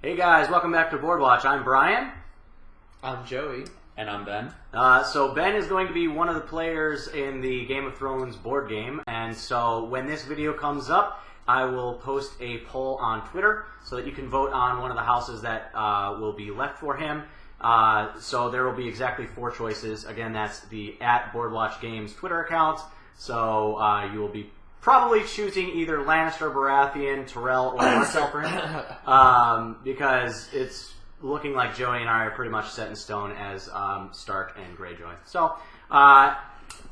Hey guys, welcome back to Board Watch. I'm Brian. I'm Joey. And I'm Ben. So Ben is going to be one of the players in the Game of Thrones board game, and so when this video comes up, I will post a poll on Twitter so that you can vote on one of the houses that will be left for him. So there will be exactly 4 choices. Again, that's the @BoardWatchGames Twitter account. So you will be probably choosing either Lannister, Baratheon, Tyrell, or Martell for him, because it's looking like Joey and I are pretty much set in stone as Stark and Greyjoy. So,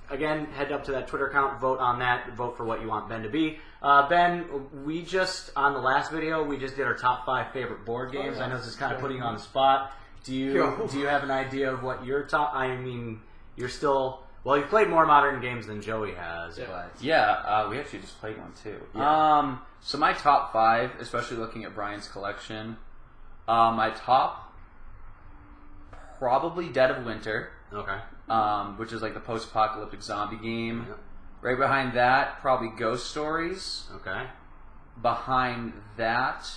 again, head up to that Twitter account, vote on that, vote for what you want Ben to be. Ben, we just, on the last video, we just did our top 5 favorite board games. I know this is kind of putting you on the spot. Do you have an idea of what your top, I mean, you're still, well, you've played more modern games than Joey has, but... Yeah, we actually just played one too. Yeah. So my top 5, especially looking at Brian's collection, my top, probably Dead of Winter. Okay. Which is like the post-apocalyptic zombie game. Yep. Right behind that, probably Ghost Stories. Okay. Behind that,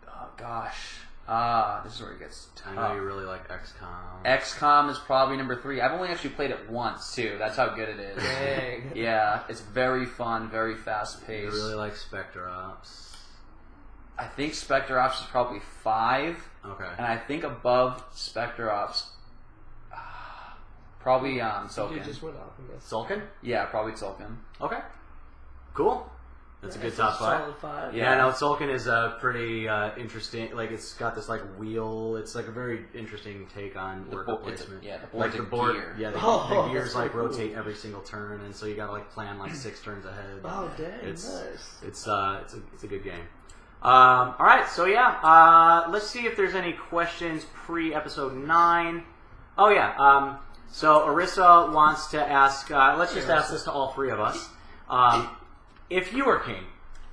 oh gosh, this is where it gets tough. I know you really like XCOM. XCOM is probably number 3. I've only actually played it once too. That's how good it is. Dang. Yeah, it's very fun, very fast-paced. I really like Spectre Ops. I think Spectre Ops is probably 5. Okay. And I think above Spectre Ops, probably Tzolk'in. You just went off of this. Tzolk'in? Yeah, probably Tzolk'in. Okay. Cool. That's a good top 5. Solid 5. Yeah, no, Tzolk'in is a pretty interesting, like, it's got this, like, wheel. It's, like, a very interesting take on worker placement. The board's like, the board, gear. yeah, the gears, like, cool. rotate every single turn, and so you gotta, like, plan, like, 6 turns ahead. Oh, dang, It's, nice. it's a good game. Alright, so yeah, let's see if there's any questions pre-episode 9. Oh, yeah, so Arissa wants to ask, let's just ask this to all 3 of us. If you were king,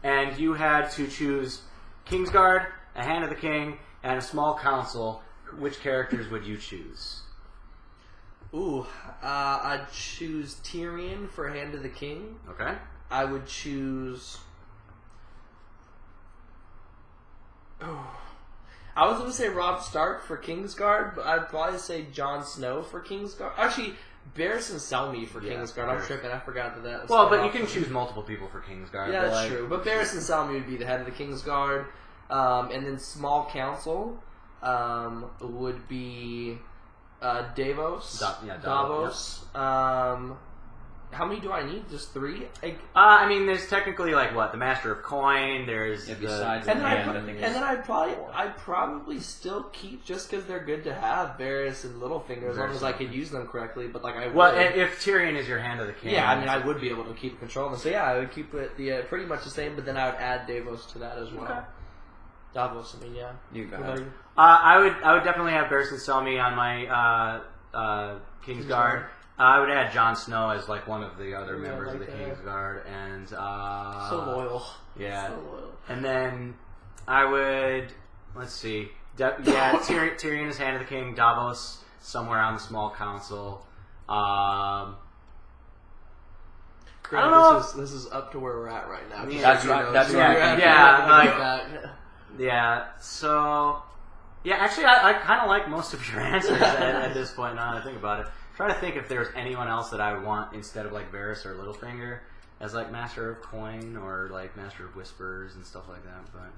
and you had to choose Kingsguard, a Hand of the King, and a small council, which characters would you choose? Ooh, I'd choose Tyrion for Hand of the King. Okay. I would choose... Oh. I was going to say Robb Stark for Kingsguard, but I'd probably say Jon Snow for Kingsguard. Actually, Barristan Selmy for Kingsguard. I'm tripping. I forgot that. Well, but you can choose multiple people for Kingsguard. Yeah, that's true. But Barristan Selmy would be the head of the Kingsguard. And then Small Council would be Davos. Davos. Yep. How many do I need? Just 3? I mean, there's technically, like, what? The Master of Coin, there's besides and then I'd probably still keep, just because they're good to have, Varys and Littlefinger, as long as I could use them correctly, but, like, I would. Well, if Tyrion is your Hand of the King. Yeah, I mean, I would be able to keep control of them. So, yeah, I would keep it pretty much the same, but then I would add Davos to that as well. Okay. Davos, I mean, yeah. You go ahead. I would definitely have Barristan Selmy on my Kingsguard. I would add Jon Snow as like one of the other members of the Kingsguard, and so loyal. Yeah, so loyal. And then I would Tyrion is Hand of the King, Davos somewhere on the Small Council. I don't know. This is up to where we're at right now. Yeah, That's right. That's right. Yeah. So, yeah. Actually, I kind of like most of your answers at this point. Now that I think about it. Trying to think if there's anyone else that I would want instead of like Varys or Littlefinger as like Master of Coin or like Master of Whispers and stuff like that. But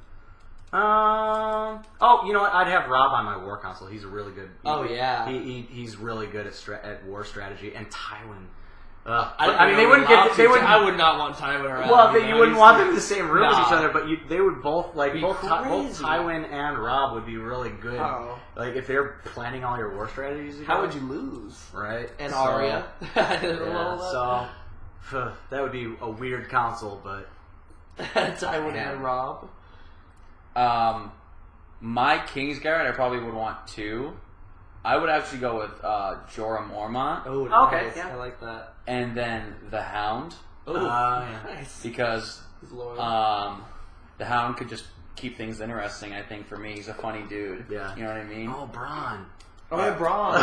oh, you know what? I'd have Robb on my War Council. He's a really good. He's really good at war strategy. And Tywin. I mean, they wouldn't get. They would. I would not want Tywin around. Well, you wouldn't want them in the same room as each other, but they would both both Tywin and Robb would be really good. Oh. Like if they're planning all your war strategies. Together, how would you lose? Right. And Arya. So that would be a weird council, but Tywin and Robb. My Kingsguard, I probably would want 2. I would actually go with Jorah Mormont. Oh, nice. Okay, yeah. I like that. And then the Hound. Oh, nice. Because he's loyal. the Hound could just keep things interesting, I think, for me. He's a funny dude. Yeah. You know what I mean? Oh, Bronn. Oh, yeah, Bronn.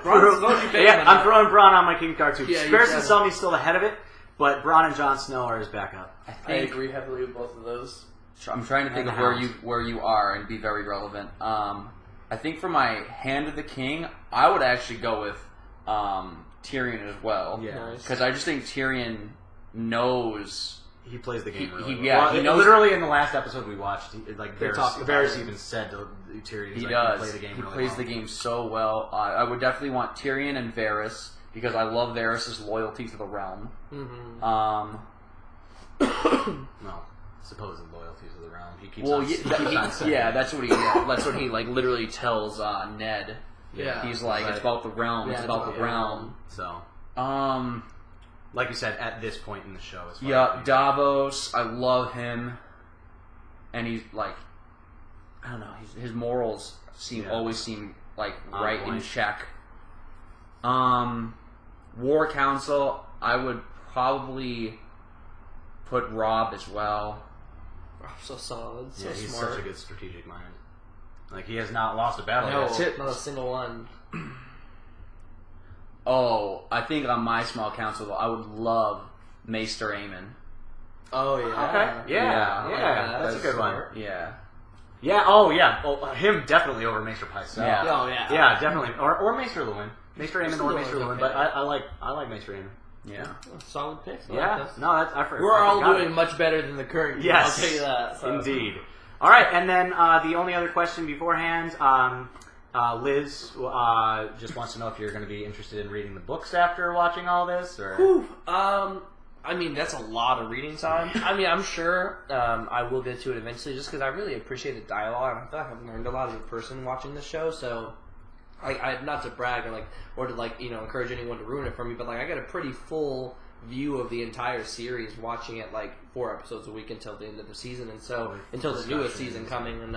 Bronn. Yeah, I'm throwing Bronn on my Kingsguard too. Yeah, Barristan Selmy's still ahead of it, but Bronn and Jon Snow are his backup. I agree heavily with both of those. I'm trying to think of where you are and be very relevant. I think for my Hand of the King, I would actually go with Tyrion as well. Yeah. Because I just think Tyrion knows. He plays the game really well. Yeah, he knows. Literally in the last episode we watched, talked about Varys it. even said to Tyrion, He like, does. play the game He really plays well. the game so well. I would definitely want Tyrion and Varys because I love Varys' loyalty to the realm. Mm-hmm. No, supposed loyalty to the realm. He keeps Well, on, he keeps on saying it. that's what he like literally tells Ned. Yeah. He's like, Right. it's about the realm. It's about the realm. So, Um, like you said, at this point in the show, as far yeah, as Davos. I love him, and he's like, I don't know. His morals always seem like On right in point. check. War Council. I would probably put Rob as well. So solid, so yeah, he's smart. such a good strategic mind. Like, he has not lost a battle No, yet. not a single one. Oh, I think on my small council, though, I would love Maester Aemon. Oh yeah. Okay. Yeah. That's a good one. smart. Yeah. Yeah. Oh, yeah. Oh, him definitely over Maester Pycelle. Yeah. Oh yeah. Yeah, definitely. Or Maester Lewin. Maester Aemon or Lewin's Maester Lewin, okay. but I like Maester Aemon. Yeah. Solid picks. I Yeah. like this. No, that's I forgot. We're all forgot doing it. much better than the current. Yes. I'll tell you that. So. Indeed. All right, and then the only other question beforehand, Liz just wants to know if you're going to be interested in reading the books after watching all this, or Whew. I mean, that's a lot of reading time. I mean, I'm sure I will get to it eventually, just because I really appreciate the dialogue. And I feel like I've learned a lot as a person watching the show. So, I not to brag or to encourage anyone to ruin it for me, but I get a pretty full view of the entire series watching it 4 episodes a week until the end of the season, and so until the newest season coming, and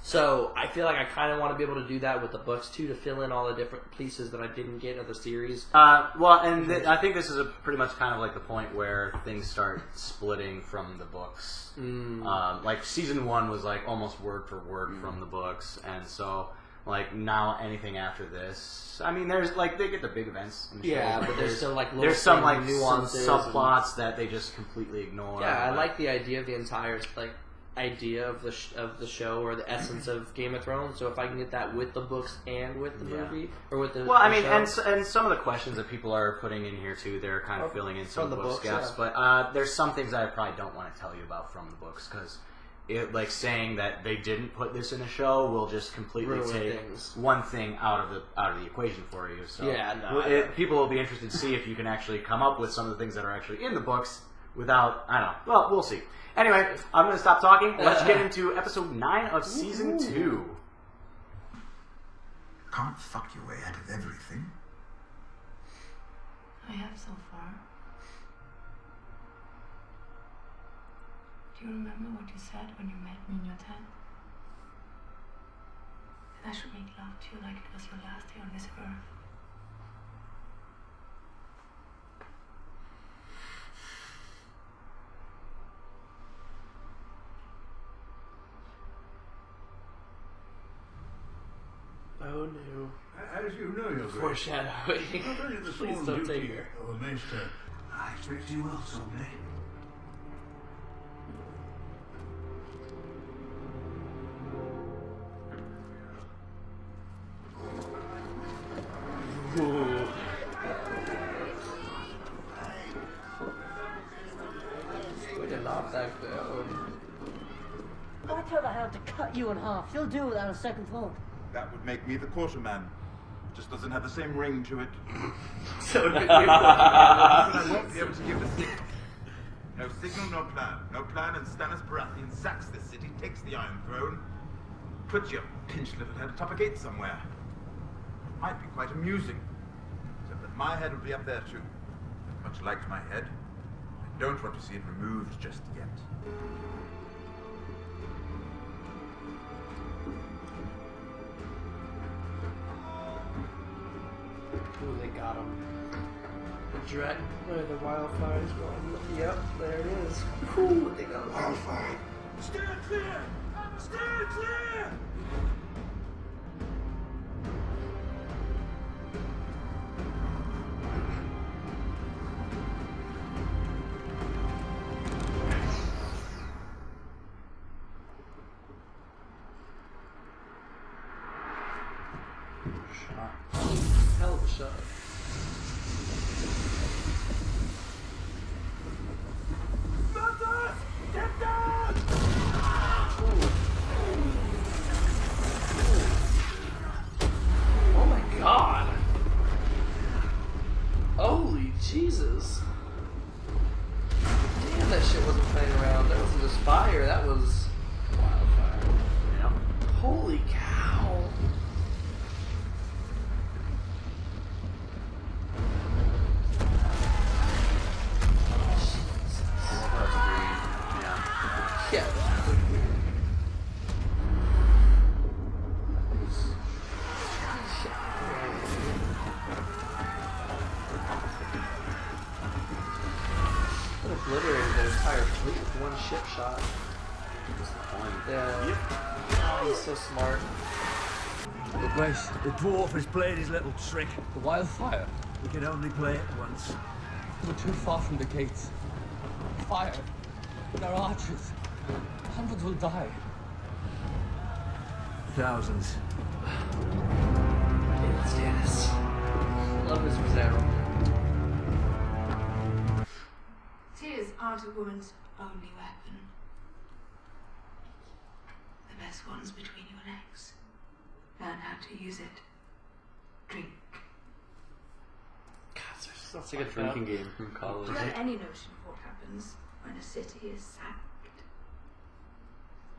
so I feel like I kind of want to be able to do that with the books too, to fill in all the different pieces that I didn't get in the series. I think this is pretty much kind of like the point where things start splitting from the books. Season 1 was almost word for word from the books, and so now anything after this, I mean, there's they get the big events in the show, But there's still there's some nuances, some subplots that they just completely ignore. Yeah, I like the idea of the entire idea of the show, or the essence of Game of Thrones. So if I can get that with the books and with the movie, or with the show. and some of the questions that people are putting in here too, they're kind of filling in some from the book books, gaps. yeah. But there's some things I probably don't want to tell you about from the books, because saying that they didn't put this in a show will just completely Ruin take things. one thing out of the equation for you. So Yeah, no, people will be interested to see if you can actually come up with some of the things that are actually in the books without, I don't know. Well, we'll see. Anyway, I'm going to stop talking. Let's get into episode 9 of season 2. Can't fuck your way out of everything. I have so far. Do you remember what you said when you met me in your tent? That I should make love to you like it was your last day on this earth. Oh no. As you know, your grace, Foreshadowing. not only the Please sworn don't take duty her. of a maester, I expect you will someday. Ooh. We did not that good. I tell the hound to cut you in half. He'll do it without a second thought. That would make me the quarterman. Just doesn't have the same ring to it. So did you. But I won't be able to give the signal. No signal, no plan. No plan, and Stannis Baratheon sacks this city, takes the Iron Throne. Put your pinched little head atop a gate somewhere. Might be quite amusing. Except that my head would be up there too. Much like my head, I don't want to see it removed just yet. Ooh, they got him. The dread, the wildfire's going. Yep, there it is. Ooh, they got him. Wildfire. Steer clear! Steer clear! Hell of a shot. Get down! Oh my god. Holy Jesus. Damn, that shit wasn't playing around. That wasn't just fire, that was wildfire. Yeah. Holy cow. Yeah. It obliterated their entire fleet with one ship shot. Yeah. Oh, he's so smart. Look, mate, the dwarf has played his little trick. The wildfire. We can only play it once. We're too far from the gates. Fire. There are archers. Hundreds will die. Thousands. Okay, let's do this. Love his Rosero. Tears aren't a woman's only weapon. The best one's between your legs. Learn how to use it. Drink. God, it's so It's like a drinking game from college. Do you have any notion of what happens when a city is sacked?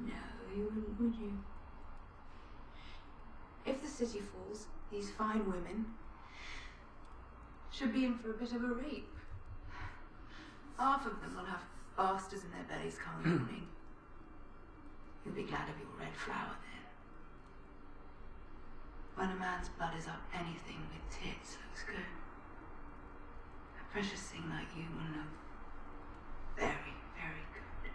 No, you wouldn't, would you? If the city falls, these fine women should be in for a bit of a rape. Half of them will have bastards in their bellies come morning. You'll be glad of your red flower then. When a man's blood is up, anything with tits looks good. A precious thing like you will look very, very good.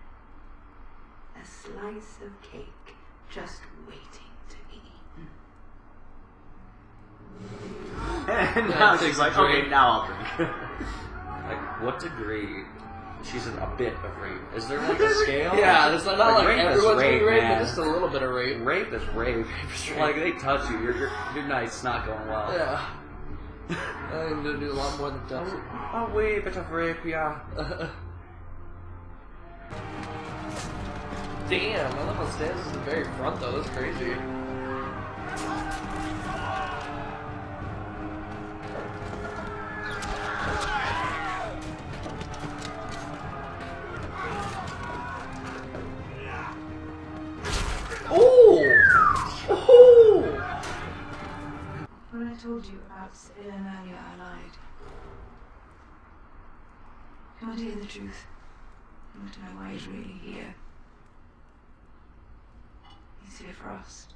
A slice of cake just waiting to be eaten. And now she's like, okay, now I'll drink. Like, what degree? She's in a bit of rape. Is there like a scale? Yeah, it's not like rape is everyone's rape, getting raped, man. but just a little bit of rape. Rape is rape. Like they touch you, your night's not going well. Yeah. I need to do a lot more than touch it. Oh wait, bit of rape, yeah. Damn, I love how Stan's in the very front though, that's crazy. When I told you about Civilian earlier, I lied. You want to hear the truth. You want to know why he's really here. He's here for us.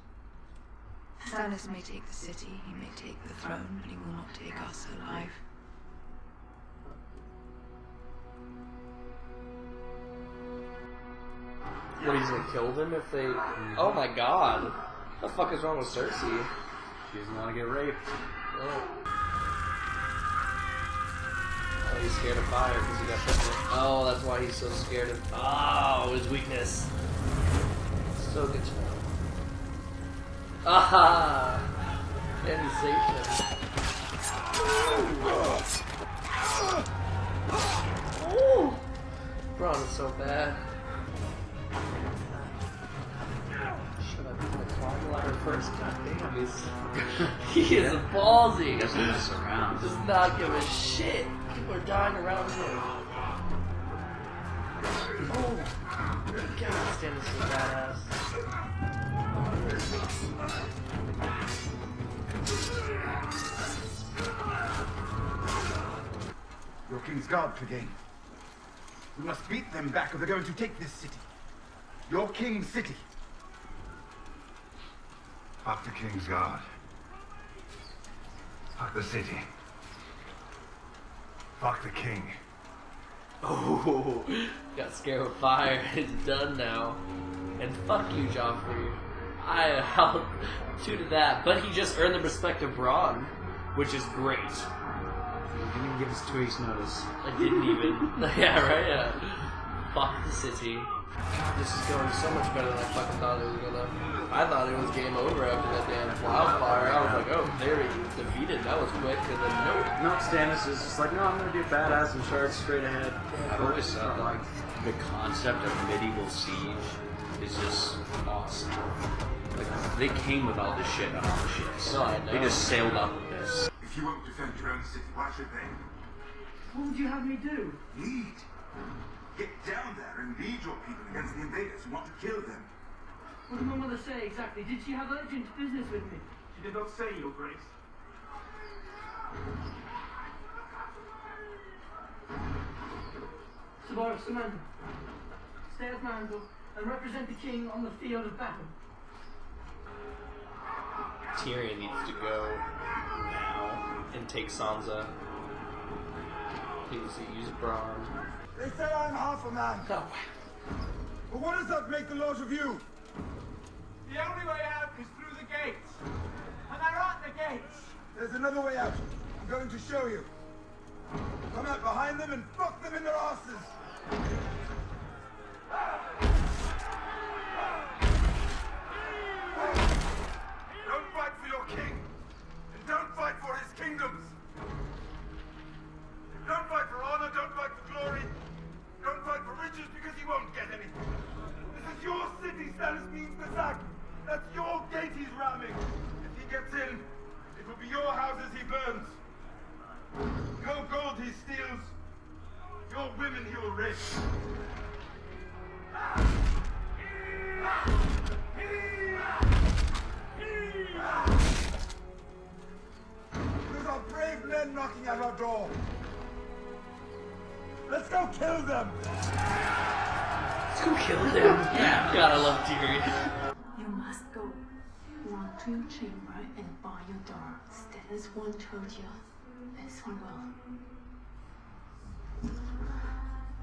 Stannis may take the city, he may take the throne, but he will not take us alive. What, he's gonna kill them if they... Oh my god. What the fuck is wrong with Cersei? She doesn't want to get raped. Oh, he's scared of fire because he got pregnant. Oh, that's why he's so scared of... Oh, his weakness. So good to know. Aha! And he saved him. Ooh! Braun is so bad. Should I be the climb ladder first? God damn, he is ballsy. He doesn't mess around. Does not give a shit. People are dying around him. Oh, God, Stannis is so badass. Your King's Guard, Clegane. We must beat them back if they're going to take this city. Your King's city. Fuck the King's Guard. Fuck the city. Fuck the king. Oh, got scared with fire. It's done now. And fuck you, Joffrey. I'll shoot at that. But he just earned the respect of Braun, which is great. He didn't even give us 2 weeks' notice. I didn't even. Yeah, right? Yeah. Fuck the city. God, this is going so much better than I fucking thought it was gonna. I thought it was game over after that damn wildfire. I was like, oh, there he was defeated. That was quick. And then nope. No, Stannis is just like, no, I'm gonna be a badass and charge straight ahead. I've always thought like the concept of medieval siege is just awesome. Like they came with all this shit on all the ships. No, I know. They just sailed up with this. If you won't defend your own city, why should they? What would you have me do? Lead. Get down there and lead your people against the invaders who want to kill them. What did my mother say exactly? Did she have urgent business with me? She did not say, Your Grace. Samantha, stay at Mantle and represent the king on the field of battle. Tyrion needs to go now and take Sansa. He needs to use Bronn. They say I'm half a man. No. But what does that make the lot of you? The only way out is through the gates. And there aren't the gates. There's another way out. I'm going to show you. Come out behind them and fuck them in their asses. Don't fight for your king. And don't fight for his kingdoms. Don't fight for honor, don't fight for glory. Don't fight for riches because you won't get any. This is your city, Stannis means the sack. That's your gate he's ramming. If he gets in, it will be your houses he burns. Your gold he steals. Your women he will rape. Those are brave men knocking at our door. Let's go kill them. Let's go kill them. Yeah. God, I love Tyrion. You must go. Run to your chamber and bar your door. Stannis won't hurt you. This one will.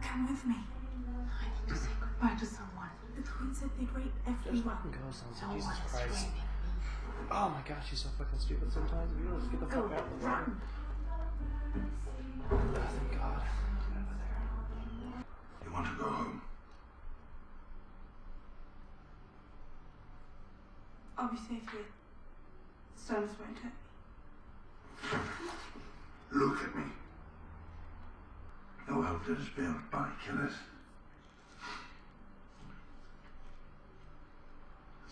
Come with me. I need to say goodbye to someone. The queen said they'd rape Just everyone. fucking go, Sansa. No Jesus one is Christ. raping me. Oh my gosh, she's so fucking stupid sometimes. You just get the fuck out of the way. Run. Oh, thank God. Get out of there. You want to go home? I'll be safe here. Stannis won't hurt me. Look at me. No altar is built by killers.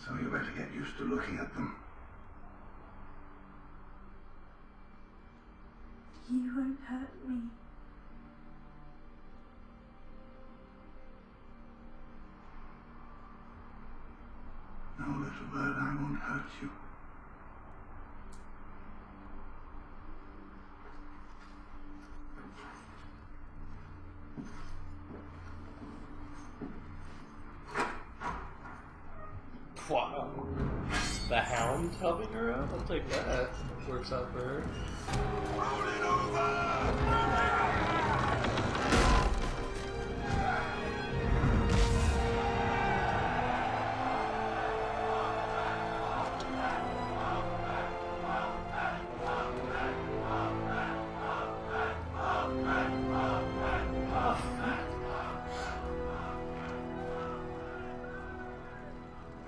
So you better get used to looking at them. You won't hurt me. No, little bird, I won't hurt you. Wow. The Hound helping her out? I'll take that. Works out for her. Roll it over!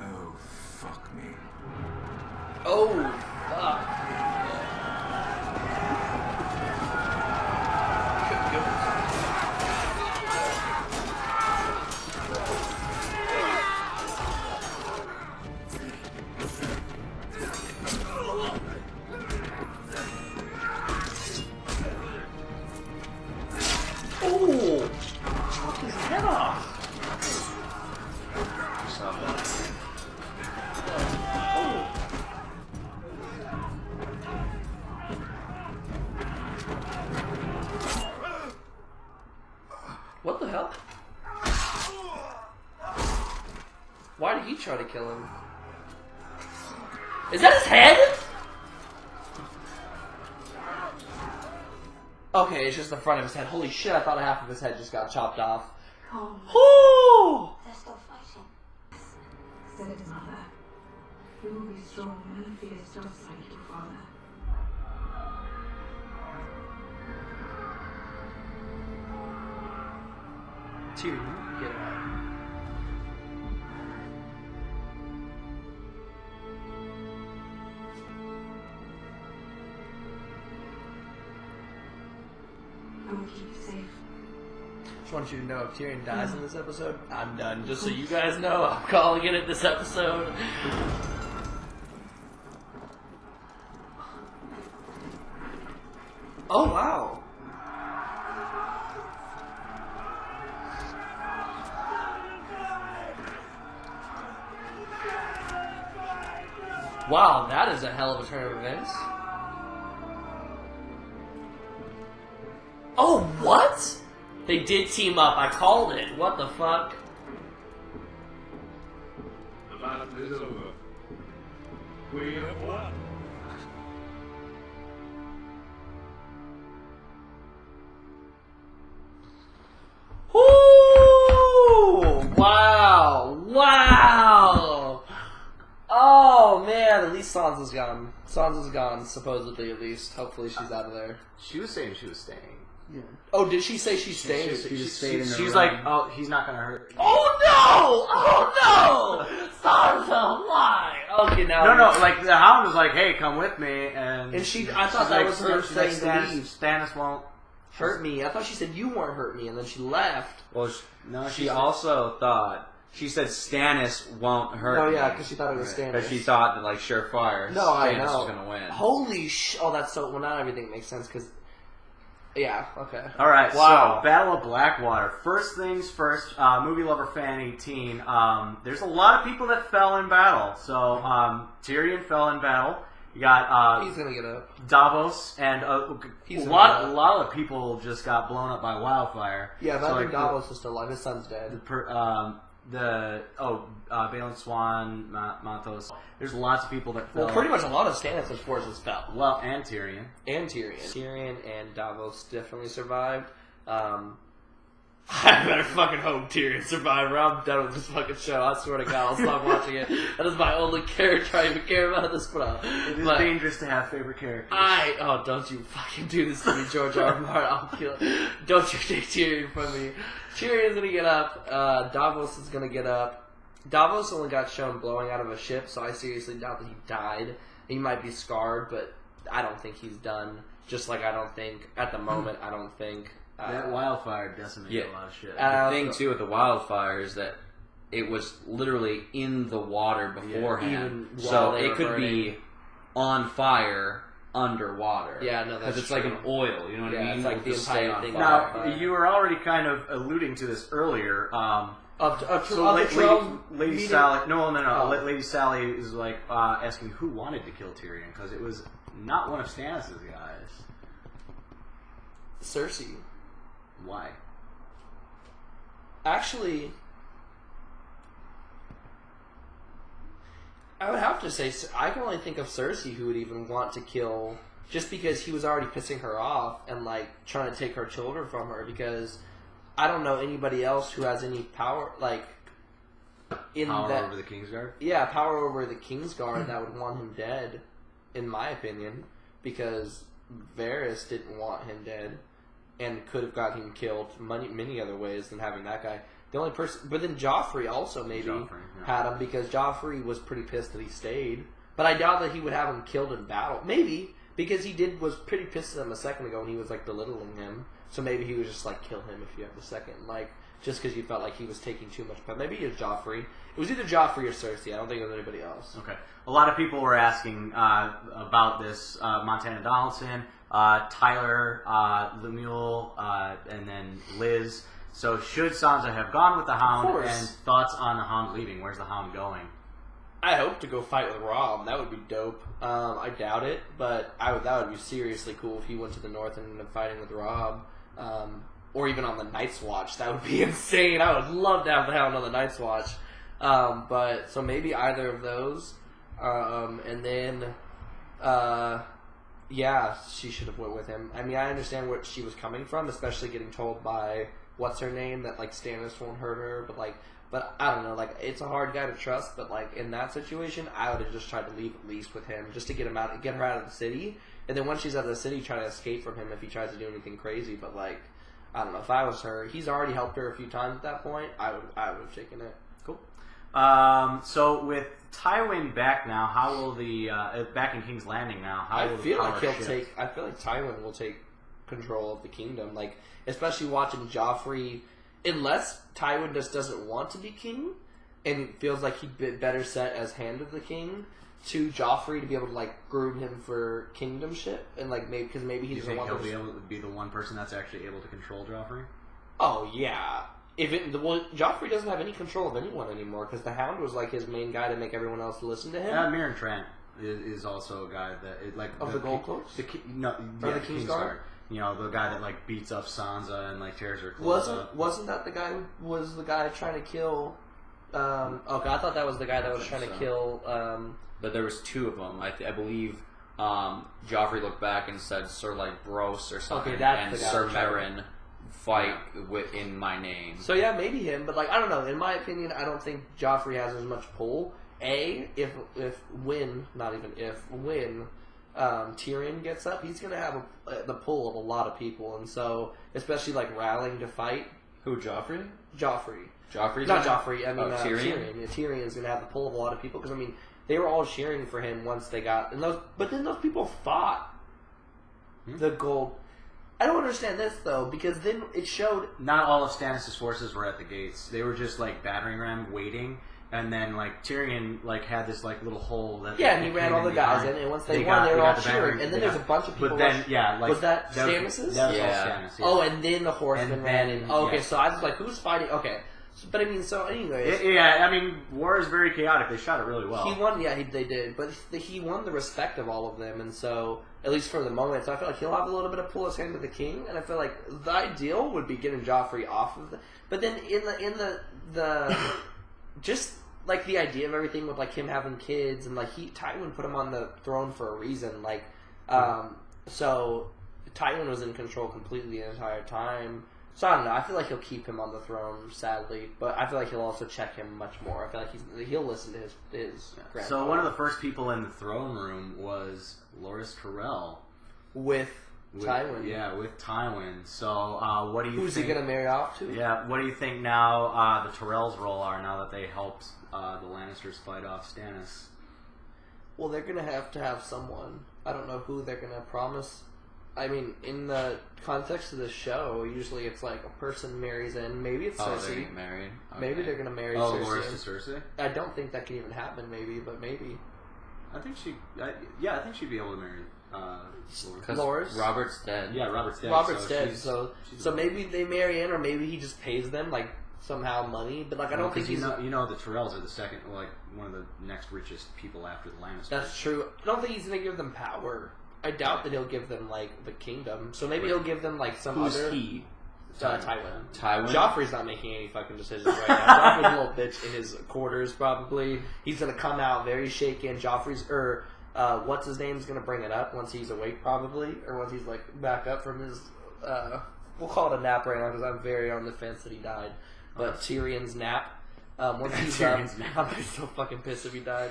Oh, fuck me. Oh, fuck. Oh! Chopped his head off! Stop that. What the hell? Why did he try to kill him? Is that his head? Okay, it's just the front of his head. Holy shit, I thought half of his head just got chopped off. Calm. Oh! They're still fighting. Said it, mother. You will be strong and fierce just like your father. Tyrion, get out. I will keep you safe. Just want you to know if Tyrion dies in this episode, I'm done. Just so you guys know, I'm calling it this episode. Oh, wow. Wow, that is a hell of a turn of events. Oh, what? They did team up. I called it. What the fuck? The battle is over. We have won. Ooh! Wow! Wow! Oh man, at least Sansa's gone. Sansa's gone, supposedly at least. Hopefully she's out of there. She was saying she was staying. Yeah. Oh, did she say she's staying? She just stayed in the She's room. like, oh, he's not gonna hurt. Oh no! Oh no! Sansa, why? Okay, now. No, like the Hound was like, hey, come with me, and I thought that was her she's like, saying to leave. Stannis won't Hurt me. I thought she said you won't hurt me, and then she left. Well, she also thought she said Stannis won't hurt. Oh yeah, me. because she thought it was Stannis. Because she thought that like surefire. No, Stannis I know. was gonna win. Holy sh! Oh, that's so. Well, not everything makes sense because. Yeah. Okay. All right. Wow. So, Battle of Blackwater. First things first. Movie lover fan 18. There's a lot of people that fell in battle. So Tyrion fell in battle. You got He's gonna get up. Davos and a lot of people just got blown up by wildfire. Yeah, but so, I think like, Davos is still alive. His son's dead. Balin Swan, Matos. There's lots of people that fell. Well, pretty much a lot of Stannis' forces fell. Well, and Tyrion. And Tyrion. Tyrion and Davos definitely survived. I better fucking hope Tyrion survived, or I'm done with this fucking show. I swear to God, I'll stop watching it. That is my only character I even care about at this point. It is dangerous to have favorite characters. Don't you fucking do this to me, George R. R. Martin. I'll kill it. Don't you take Tyrion from me. Tyrion's gonna get up. Davos is gonna get up. Davos only got shown blowing out of a ship, so I seriously doubt that he died. He might be scarred, but I don't think he's done. Just like I don't think, at the moment, I don't think... that wildfire decimated a lot of shit. The thing, too, with the wildfire is that it was literally in the water beforehand. Even so while they it were could burning. be on fire underwater. Yeah, no, that's because it's true. like an oil, you know what I mean? It's like It'll the just stay entire on thing. fire. Now, you were already kind of alluding to this earlier. Lady Sally. No. Oh. Lady Sally is like asking who wanted to kill Tyrion because it was not one of Stannis' guys. Cersei. Why? Actually, I would have to say I can only think of Cersei who would even want to kill, just because he was already pissing her off and like trying to take her children from her. Because I don't know anybody else who has any power like in power over the Kingsguard. Yeah, power over the Kingsguard that would want him dead, in my opinion, because Varys didn't want him dead. And could have got him killed many other ways than having that guy. The only person, but then Joffrey also maybe had him because Joffrey was pretty pissed that he stayed. But I doubt that he would have him killed in battle. Maybe because he was pretty pissed at him a second ago, and he was like belittling him. So maybe he was just like, kill him if you have a second, like just because you felt like he was taking too much. But maybe it was Joffrey. It was either Joffrey or Cersei. I don't think it was anybody else. Okay. A lot of people were asking about this. Montana Donaldson. Tyler, Lemuel, and then Liz. So should Sansa have gone with the Hound? And thoughts on the Hound leaving? Where's the Hound going? I hope to go fight with Robb. That would be dope. I doubt it, but that would be seriously cool if he went to the north and ended up fighting with Robb. Or even on the Night's Watch. That would be insane. I would love to have the Hound on the Night's Watch. But so maybe either of those. And then... yeah, she should have went with him. I mean, I understand where she was coming from, especially getting told by what's her name that like Stannis won't hurt her. But I don't know. Like, it's a hard guy to trust. But like in that situation, I would have just tried to leave at least with him, just to get her out of the city. And then once she's out of the city, try to escape from him if he tries to do anything crazy. But like, I don't know. If I was her, he's already helped her a few times at that point. I would have taken it. Cool. So with Tywin back now, how will the back in King's Landing now? How will I feel like Tywin will take control of the kingdom. Like, especially watching Joffrey, unless Tywin just doesn't want to be king and feels like he'd be better set as Hand of the King to Joffrey to be able to like groom him for kingdomship and like maybe because maybe he You doesn't think want he'll to be able to be the one person that's actually able to control Joffrey? Oh yeah. Joffrey doesn't have any control of anyone anymore because the Hound was like his main guy to make everyone else listen to him. Mirren Trant is also a guy that the Gold Cloaks? The Kingsguard. You know, the guy that like beats up Sansa and like tears her clothes up. Wasn't that the guy? Was the guy trying to kill? Okay, I thought that was the guy that was trying to kill. But there was two of them. I believe Joffrey looked back and said Sir like Bros or something, Okay, that's and the guy. Sir Meryn fight in my name. So yeah, maybe him, but like I don't know. In my opinion, I don't think Joffrey has as much pull. When Tyrion gets up, he's gonna have the pull of a lot of people, and so especially like rallying to fight. Who, Joffrey? Joffrey's Not Joffrey. I mean Tyrion. Yeah, Tyrion's gonna have the pull of a lot of people because I mean they were all cheering for him once they got but then those people fought the gold. I don't understand this though because then it showed not all of Stannis' forces were at the gates. They were just like battering ram waiting, and then like Tyrion like had this like little hole that and he ran all the guys in, and once they won, they were all cheering. And then there's a bunch of people. But then was that Stannis's? That was all Stannis. Yeah. Oh, and then the horsemen ran in. Oh, okay, yes. so I was like, who's fighting? Okay. But I mean, so anyways, I mean, war is very chaotic. They shot it really well. He won, they did, but he won the respect of all of them, and so at least for the moment, so I feel like he'll have a little bit of pull his hand to the king, and I feel like the ideal would be getting Joffrey off of the. But then in the just like the idea of everything with like him having kids and like Tywin put him on the throne for a reason, like so Tywin was in control completely the entire time. So I don't know. I feel like he'll keep him on the throne, sadly, but I feel like he'll also check him much more. I feel like he'll listen to his grandfather. So one of the first people in the throne room was Loras Tyrell with Tywin. Yeah, with Tywin. So what do you think? Who's he going to marry off to? Yeah, what do you think now the Tyrell's role are now that they helped the Lannisters fight off Stannis? Well, they're going to have someone. I don't know who they're going to promise. I mean, in the context of the show, usually it's like a person marries in. Maybe it's Cersei. They're getting married. Okay. Maybe they're going to marry Cersei. Cersei. Loras to Cersei? I don't think that can even happen, maybe, but maybe. I think I think she'd be able to marry Loras? Robert's dead. Yeah, Robert's dead. Robert's dead, so maybe they marry in, or maybe he just pays them, like, somehow money, but like I don't think he's... You know the Tyrells are the second, like, one of the next richest people after the Lannisters. That's true. I don't think he's going to give them power. I doubt that he'll give them, like, the kingdom. So maybe he'll give them, like, some Who's other... he? Tywin. Tywin? Joffrey's not making any fucking decisions right now. Joffrey's a little bitch in his quarters, probably. He's going to come out very shaken. Joffrey's... what's his name's going to bring it up once he's awake, probably. Or once he's, like, back up from his... we'll call it a nap right now, because I'm very on the fence that he died. But Tyrion's nap. Once he's Tyrion's nap. I'm so fucking pissed if he died.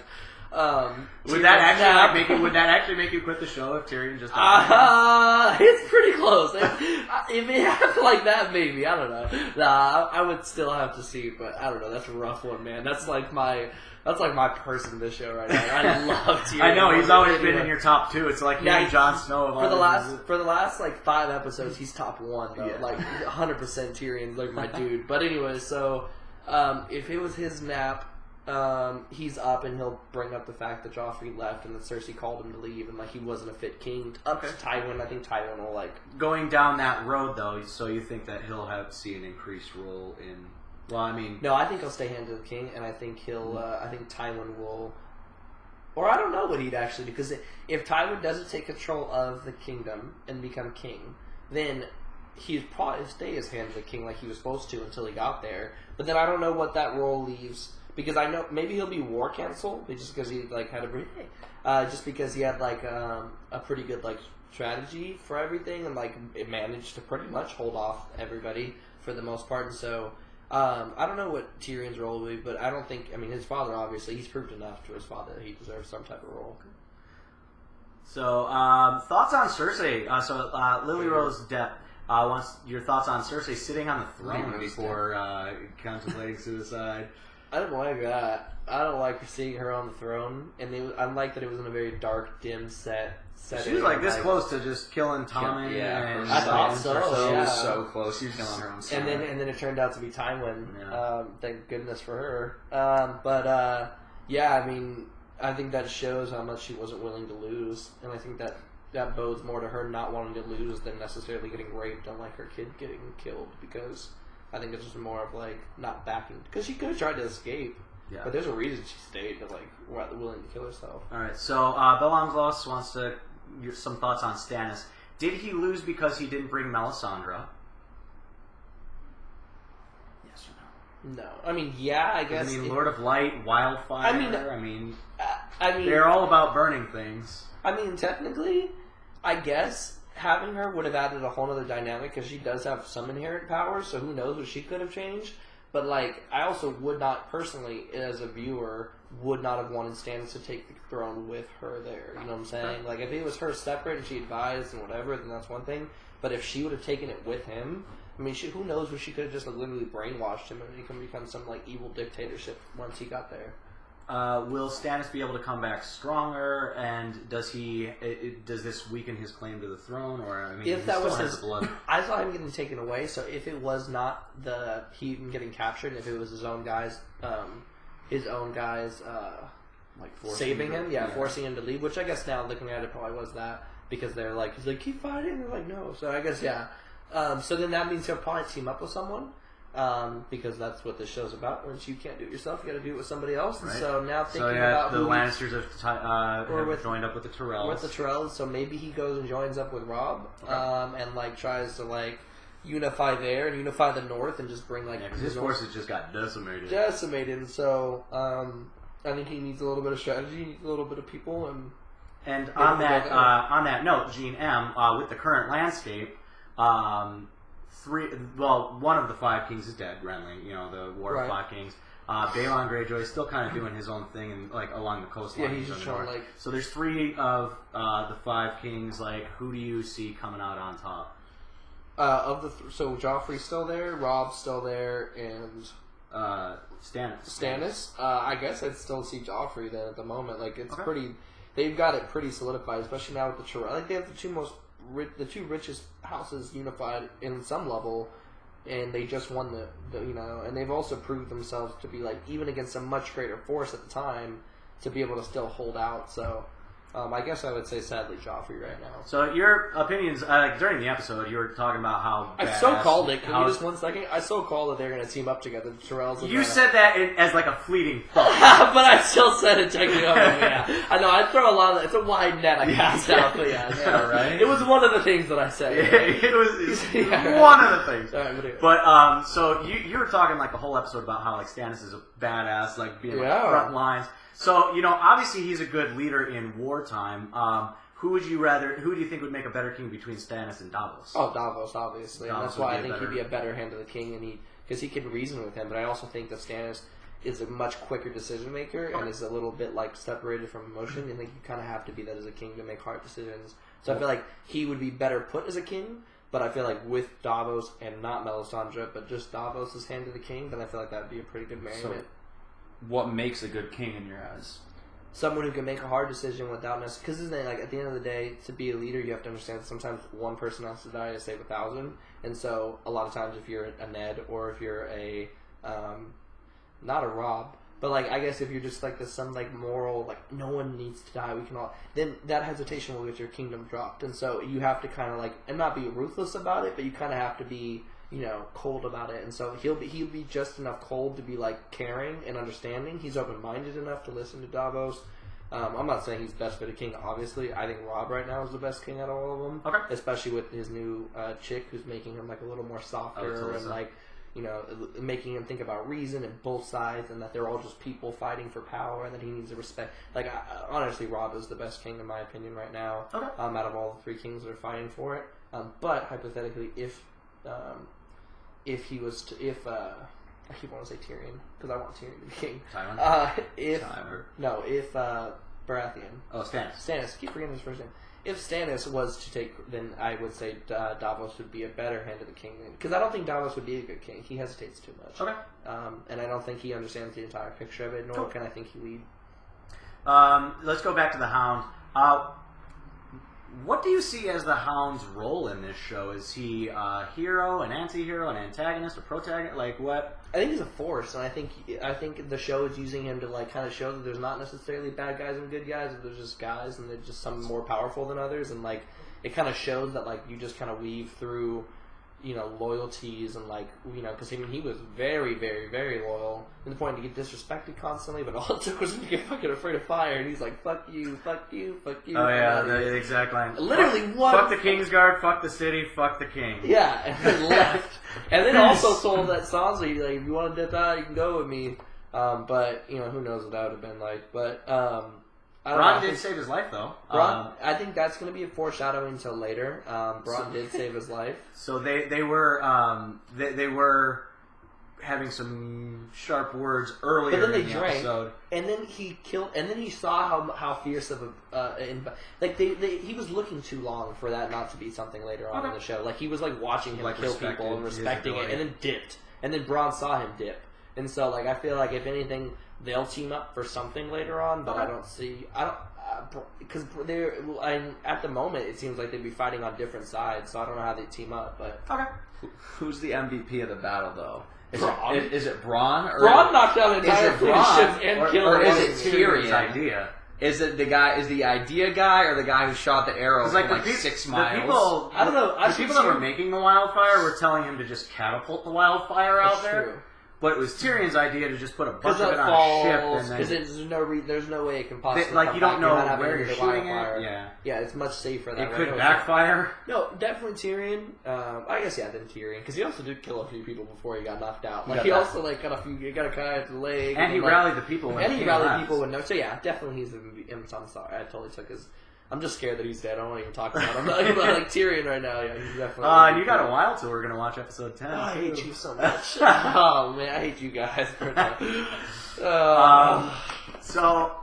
Would that actually make you quit the show if Tyrion just died? It's pretty close. If it happened like that, maybe. I don't know. Nah, I would still have to see, but I don't know. That's a rough one, man. That's like my person in this show right now. I love Tyrion. I know he's always been in your top two. It's like him and Jon Snow. For the last like 5 episodes, he's top 1 though. Yeah. Like 100% Tyrion's like my dude. But anyway, so if it was his nap. He's up and he'll bring up the fact that Joffrey left and that Cersei called him to leave and like he wasn't a fit king. Up to Tywin, I think Tywin will like going down that road though. So you think that he'll see an increased role in? Well, I mean, no, I think he'll stay hand to the king, and I think he'll. I think Tywin will, or I don't know what he'd actually do because if Tywin doesn't take control of the kingdom and become king, then he'd probably stay as hand to the king like he was supposed to until he got there. But then I don't know what that role leaves. Because I know maybe he'll be war council just because he like had just because he had like a pretty good like strategy for everything and like it managed to pretty much hold off everybody for the most part. And so I don't know what Tyrion's role will be, but I don't think. I mean, his father obviously he's proved enough to his father that he deserves some type of role. So thoughts on Cersei? Lily Rose Depp wants your thoughts on Cersei sitting on the throne before contemplating suicide. I don't like that. I don't like seeing her on the throne, and I like that it was in a very dark, dim setting. She was like this close to just killing Tommen. Yeah, and I thought so. She Yeah. was so close. She was killing her own son. And then it turned out to be Tywin. Yeah. Thank goodness for her. Yeah, I mean, I think that shows how much she wasn't willing to lose, and I think that bodes more to her not wanting to lose than necessarily getting raped, unlike her kid getting killed. Because I think it's just more of like not backing, because she could have tried to escape. Yeah. But there's a reason she stayed, but like willing to kill herself. All right. So Belanglos wants to give some thoughts on Stannis. Did he lose because he didn't bring Melisandre? Yes or no? No, I mean, yeah, I guess. I mean, Lord of Light, Wildfire. I mean, they're all about burning things. I mean, technically, I guess having her would have added a whole other dynamic because she does have some inherent powers. So who knows what she could have changed. But, like, I also would not, personally, as a viewer, would not have wanted Stannis to take the throne with her there. You know what I'm saying? Like, if it was her separate and she advised and whatever, then that's one thing. But if she would have taken it with him, I mean, who knows what she could have just literally brainwashed him and he can become some, like, evil dictatorship once he got there. Will Stannis be able to come back stronger? And does this weaken his claim to the throne? Or I mean, if that was his blood. I saw him getting taken away. So if it was not he getting captured, if it was his own guys, Like saving him, forcing him to leave. Which I guess now looking at it probably was that because they're like he's like keep fighting. They're like no. So I guess yeah. So then that means he'll probably team up with someone. Because that's what this show's about. Once you can't do it yourself, you got to do it with somebody else. And so now thinking about the Lannisters have joined up with the Tyrells. With the Tyrells, so maybe he goes and joins up with Robb, and like tries to like unify there and unify the North and just bring like his forces just got decimated. And so I think he needs a little bit of strategy, he needs a little bit of people, and on that note, Gene M, with the current landscape. One of the Five Kings is dead, Renly, the War of Five Kings. Balon Greyjoy is still kind of doing his own thing and like along the coastline. Yeah, he's just trying like. So there's 3 of the Five Kings. Like, who do you see coming out on top? So Joffrey's still there, Robb's still there, and Stannis. I guess I'd still see Joffrey then at the moment. Like it's pretty. They've got it pretty solidified, especially now with the Tyrell. Like they have the two richest houses unified in some level, and they just won and they've also proved themselves to be like even against a much greater force at the time to be able to still hold out. So I guess I would say sadly Joffrey right now. So your opinions during the episode, you were talking about how I so called it. Can you just 1 second? I so called that they're going to team up together. The Tyrells. You said that as like a fleeting thought, but I still said it technically. Yeah, I know. I throw a lot of. It's a wide net I cast out. But yeah, right. It was one of the things that I said. It was one of the things. Right, but so you were talking like the whole episode about how like Stannis is a badass, like being like front lines. So, obviously he's a good leader in wartime. Who do you think would make a better king between Stannis and Davos? Oh, Davos, obviously. And that's why I think he'd be a better hand of the king, because he can reason with him. But I also think that Stannis is a much quicker decision maker and is a little bit like separated from emotion. I think you kind of have to be that as a king to make hard decisions. So I feel like he would be better put as a king. But I feel like with Davos and not Melisandre, but just Davos as hand of the king, then I feel like that would be a pretty good marriage. What makes a good king in your eyes? Someone who can make a hard decision without necessarily... Because like at the end of the day, to be a leader, you have to understand that sometimes one person has to die to save 1,000. And so a lot of times if you're a Ned or if you're a... not a Robb, but like I guess if you're just like some like moral, like no one needs to die, we can all... Then that hesitation will get your kingdom dropped. And so you have to kind of like... And not be ruthless about it, but you kind of have to be... cold about it, and so he'll be just enough cold to be like caring and understanding. He's open-minded enough to listen to Davos. I'm not saying he's best for the king. Obviously, I think Robb right now is the best king out of all of them. Okay. Especially with his new chick, who's making him like a little more softer and like making him think about reason and both sides, and that they're all just people fighting for power, and that he needs to respect. Like honestly, Robb is the best king in my opinion right now. Okay. Out of all the 3 kings that are fighting for it. But hypothetically, if he was to, I keep wanting to say Tyrion because I want Tyrion to be king. Tywin? Baratheon. Oh, Stannis. Stannis. Keep forgetting his first name. If Stannis was to take, then I would say Davos would be a better Hand of the King. Because I don't think Davos would be a good king. He hesitates too much. Okay. And I don't think he understands the entire picture of it, nor can I think he lead. Let's go back to the Hound. What do you see as the Hound's role in this show? Is he a hero, an anti-hero, an antagonist, a protagonist? Like what? I think he's a force, and I think the show is using him to like kind of show that there's not necessarily bad guys and good guys, but there's just guys, and they're just some more powerful than others, and like it kind of shows that like you just kind of weave through, you know, loyalties and like, you know, because I mean he was very, very, very loyal to the point to get disrespected constantly, but all it took was him to get fucking afraid of fire, and he's like, fuck you, fuck you, fuck you. Oh yeah, the exact line. Literally fuck the Kingsguard, fuck the city, fuck the king. Yeah, and then left. And then also told that Sansa, like, if you want to dip out, you can go with me. But, you know, who knows what that would have been like. But, Bronn did save his life, though. Bronn, I think that's going to be a foreshadowing until later. Bronn did save his life. So they were they were having some sharp words earlier but then they in the drank, episode. And then he killed, and then he saw how fierce of a like he was looking too long for that not to be something later on in the show. Like he was like watching him kill people and respecting it, and then dipped, and then Bronn saw him dip, and so like I feel like if anything they'll team up for something later on, but I don't because they're at the moment it seems like they'd be fighting on different sides, so I don't know how they team up. But Who's the MVP of the battle though? Is it Bronn? Bronn knocked down the entire ship and killed or him. is it Tyrion's idea? Is it the idea guy or the guy who shot the arrow from like 6 miles? The people, I don't know. The people that were making the wildfire were telling him to just catapult the wildfire out there. True. But it was Tyrion's idea to just put a bunch of it on a ship, and then because there's no way it can possibly like you don't know where where you're shooting it. Yeah, it's much safer. That it way. could backfire. No, definitely Tyrion. I guess then Tyrion, because he also did kill a few people before he got knocked out. Like he also like got a guy at the leg, and he rallied the people. And he rallied people with no. So yeah, definitely he's I'm sorry, I totally took his. I'm just scared that he's dead. I don't want to even talk about him. I'm like Tyrion right now. Yeah, he's definitely. And you got a while till we're gonna watch episode 10. Oh, I hate you so much. Oh man, I hate you guys. So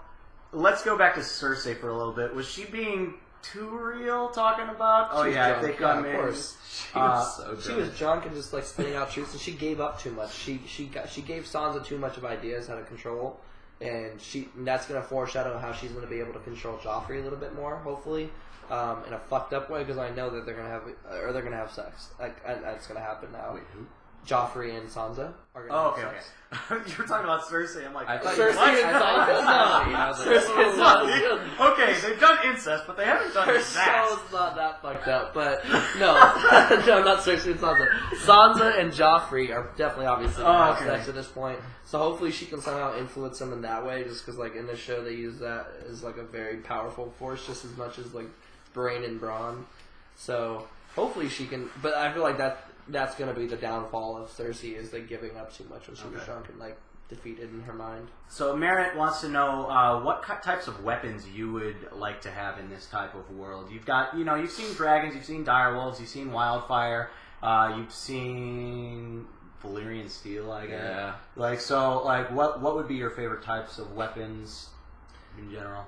let's go back to Cersei for a little bit. Was she being too real talking about? Oh yeah, if they come in. Of course. She was drunk and just like spitting out truths, and she gave up too much. She gave Sansa too much of ideas how to control. And that's going to foreshadow how she's going to be able to control Joffrey a little bit more, hopefully, in a fucked up way, because I know that they're going to have sex. Like that's going to happen now. Wait, who? Joffrey and Sansa are going to have sex. You were talking about Cersei. I'm like, I thought Cersei and Sansa. Okay, they've done incest, but they haven't done Her that. soul's not that fucked up, but no, no, not Cersei and Sansa. Sansa and Joffrey are definitely obviously going to have sex at this point. So hopefully she can somehow influence them in that way, just because like in this show they use that as like a very powerful force, just as much as like brain and brawn. So hopefully she can. But I feel like that's going to be the downfall of Cersei, is like giving up too much when she was drunk and like defeated in her mind. So Merritt wants to know what types of weapons you would like to have in this type of world. You've got, you've seen dragons, you've seen direwolves, you've seen wildfire, you've seen Valyrian steel, I guess. Yeah. What would be your favorite types of weapons in general?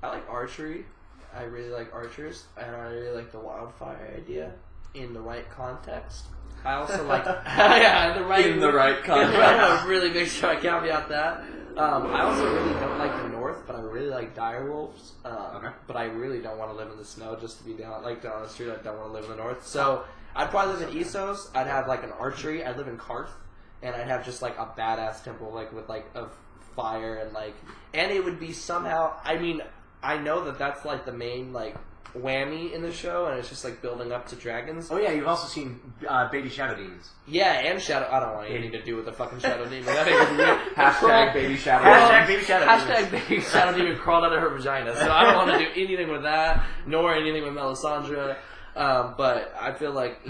I like archery. I really like archers, and I really like the wildfire idea in the right context. I also like in the right context. Really make sure I caveat that. I also really don't like the north, but I really like direwolves. But I really don't want to live in the snow. Just to be down the street, I don't want to live in the north. So I'd probably live in Essos. I'd have like an archery. I'd live in Karth, and I'd have just like a badass temple, like with like a fire and it would be somehow. I mean, I know that's like the main like whammy in the show, and it's just like building up to dragons. Oh yeah, you've also seen baby shadow demons. Yeah, and shadow. I don't want anything to do with the fucking shadow demon. I think it's weird. Hashtag baby shadow. Hashtag baby shadow. Hashtag baby shadow demon crawled out of her vagina. So I don't want to do anything with that, nor anything with Melisandre. But I feel like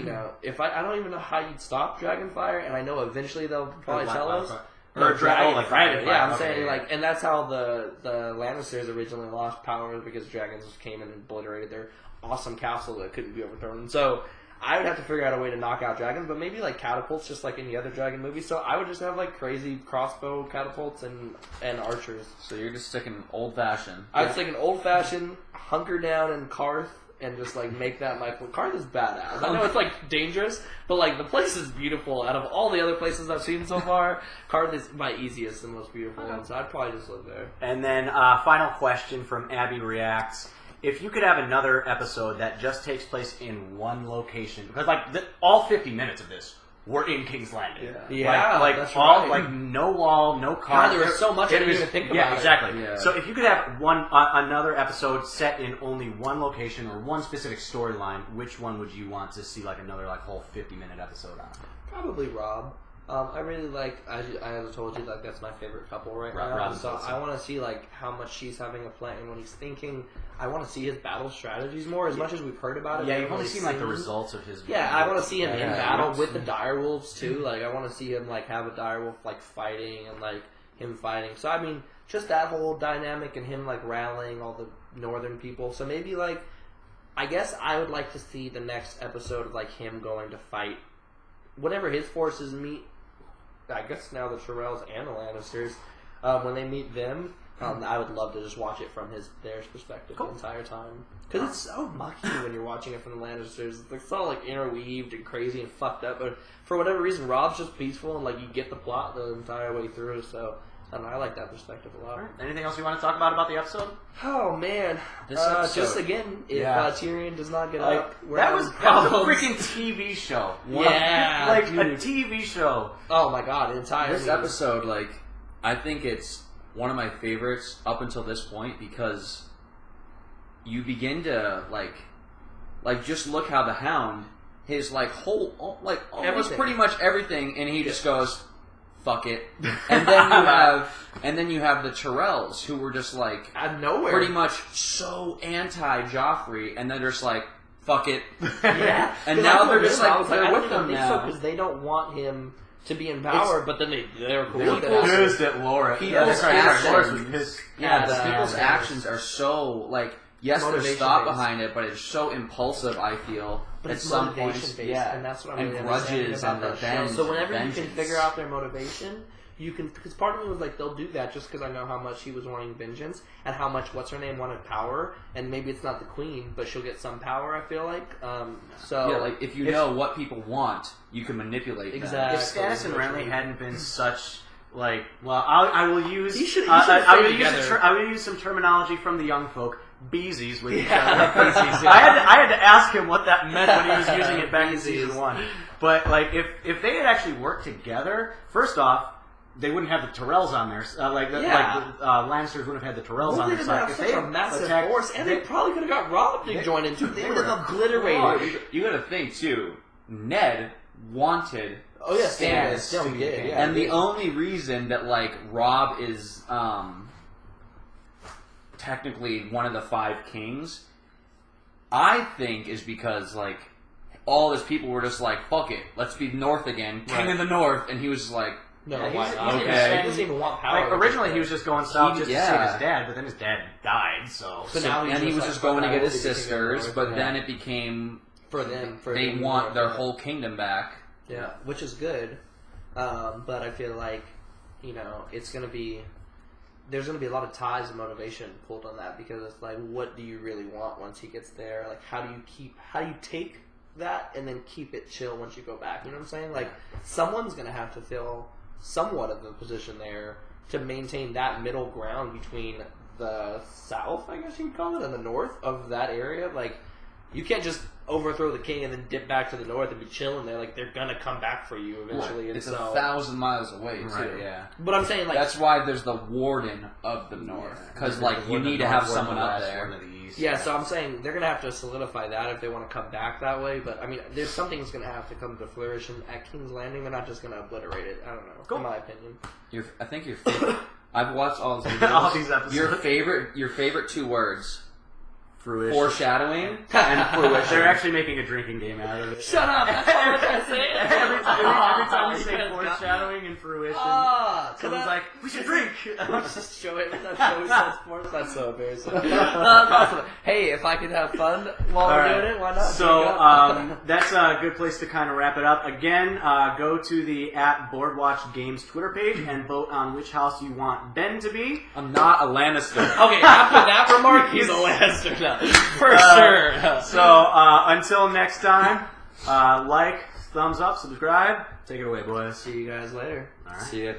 if I don't even know how you'd stop Dragonfire, and I know eventually they'll probably tell us. Or Dragonfire. Yeah, I'm saying and that's how the Lannisters originally lost power, because dragons came and obliterated their awesome castle that couldn't be overthrown. So I would have to figure out a way to knock out dragons, but maybe like catapults, just like in the other dragon movies. So I would just have like crazy crossbow catapults and archers. So you're just sticking old fashioned. I'd stick an old fashioned, hunker down in Karth, and just like make that my Karth is badass. I know it's like dangerous, but like the place is beautiful. Out of all the other places I've seen so far, Karth is my easiest and most beautiful one. So I'd probably just live there. And then final question from Abby Reacts. If you could have another episode that just takes place in one location, because like all 50 minutes of this were in King's Landing. Yeah, like that's all right. like no wall, no car. God, there was so much I didn't even think about. Yeah, exactly. Yeah. So if you could have another episode set in only one location or one specific storyline, which one would you want to see like another like whole 50-minute episode on? Probably Rob. I really like, I told you, like that's my favorite couple right now. Robin's So awesome. I want to see like how much she's having a plan and when he's thinking. I want to see his battle strategies more, as much as we've heard about it. Yeah, you've only seen like the results of his. Yeah, I want to see him in Yeah. battle with the direwolves too. Like I want to see him like have a direwolf like fighting and like him fighting. So I mean, just that whole dynamic and him like rallying all the northern people. So maybe like, I guess I would like to see the next episode of like him going to fight whenever his forces meet. I guess now the Tyrells and the Lannisters, when they meet them, I would love to just watch it from their perspective the entire time. Because it's so mucky when you're watching it from the Lannisters. It's all like interweaved and crazy and fucked up. But for whatever reason, Rob's just peaceful and like you get the plot the entire way through. So I don't know, I like that perspective a lot. All right. Anything else you want to talk about the episode? Oh man, This episode- just again, if Yeah. Tyrion does not get Like up, we're that having was a problems. freaking TV show. Yeah, like dude. a TV show. Oh my god, entire This episode, like, I think it's one of my favorites up until this point because you begin to like just look how the Hound, his like whole almost Everything. pretty much everything, and he just goes, "Fuck it," and then you have the Tyrells who were just like out of nowhere, pretty much so anti Joffrey, and then they're just like, "Fuck it," Yeah, and now they're just I like was they're I with don't them even think so now. because they don't want him to be in power, but then they're cool with People- it. Pissed at Laura. People's Loras was actions, pissed. yeah, Yeah, people's yeah. actions are so like. Yes, there's Motivation thought based. behind it, but it's so impulsive. I feel But at it's some motivation points, based, yeah, and that's what I'm and really understanding grudges about and that show. revenge. So whenever you can vengeance. figure out their motivation, you can. Because part of me was like, they'll do that just because I know how much he was wanting vengeance and how much what's her name wanted power, and maybe it's not the queen, but she'll get some power. I feel like. So yeah, like if you know what people want, you can manipulate them. Exactly. If Stannis and Renly hadn't been such like, well, I will use. He should I stay will use together. I will use some terminology from the young folk. Beesies with each Yeah, other. beesies, I had to ask him what that meant when he was using it back in Beesies. season 1. But like, if they had actually worked together, first off, they wouldn't have the Tyrells on there. Like the Lannisters wouldn't have had the Tyrells Well, on they their didn't side. have If such they a had massive attacked- force, and they probably could have got Rob to join into it. They would have obliterated. You got to think too. Ned wanted. Oh yeah, Stannis. No, he did. Yeah, And he the did. only reason that like Rob is technically one of the 5 kings, I think, is because like all his people were just like, "Fuck it, let's be North again, King of the North," and he was just like, No, Yeah, why he's- not? he's Okay. He doesn't even want power. Like, originally, he was just going south just to save yeah. his dad, but then his dad died. So So now and he was like, just going to fuck, get I his want to be king of the sisters, North. but Yeah. then it became for them, they them want more, their yeah. whole kingdom back. Yeah, which is good. But I feel like, it's going to be... There's going to be a lot of ties and motivation pulled on that because it's like, what do you really want once he gets there? Like, how do you take that and then keep it chill once you go back? You know what I'm saying? Like, someone's going to have to fill somewhat of a position there to maintain that middle ground between the south, I guess you could call it, and the north of that area. Like, you can't just overthrow the king and then dip back to the north and be chilling there. Like, they're gonna come back for you eventually. And It's so, 1,000 miles away too. Right. Yeah, but I'm saying, like, that's why there's the warden of the north because There's like the you one need in to the have north, one in someone the up west, there. one in the east. yeah. So I'm saying they're gonna have to solidify that if they want to come back that way. But I mean, there's something that's gonna have to come to fruition at King's Landing. They're not just gonna obliterate it. I don't know. Cool. In my opinion. I think your favorite. I've watched all these All videos. these episodes. Your favorite 2 words. Fruition. foreshadowing and fruition. They're actually making a drinking game out of it. Shut up! That's all I'm trying to say. Every time you say guys got- foreshadowing and fruition, Ah, someone's like, we should drink! Just show it. That's so embarrassing. Awesome. Hey, if I could have fun while we're Alright. doing it, why not? So that's a good place to kind of wrap it up. Again, go to the @BoardWatch Games Twitter page and vote on which house you want Ben to be. I'm not a Lannister. Okay, after that remark, he's a Lannister now. For sure. So until next time, like, thumbs up, subscribe. Take it away, boys. See you guys later. All right. See ya.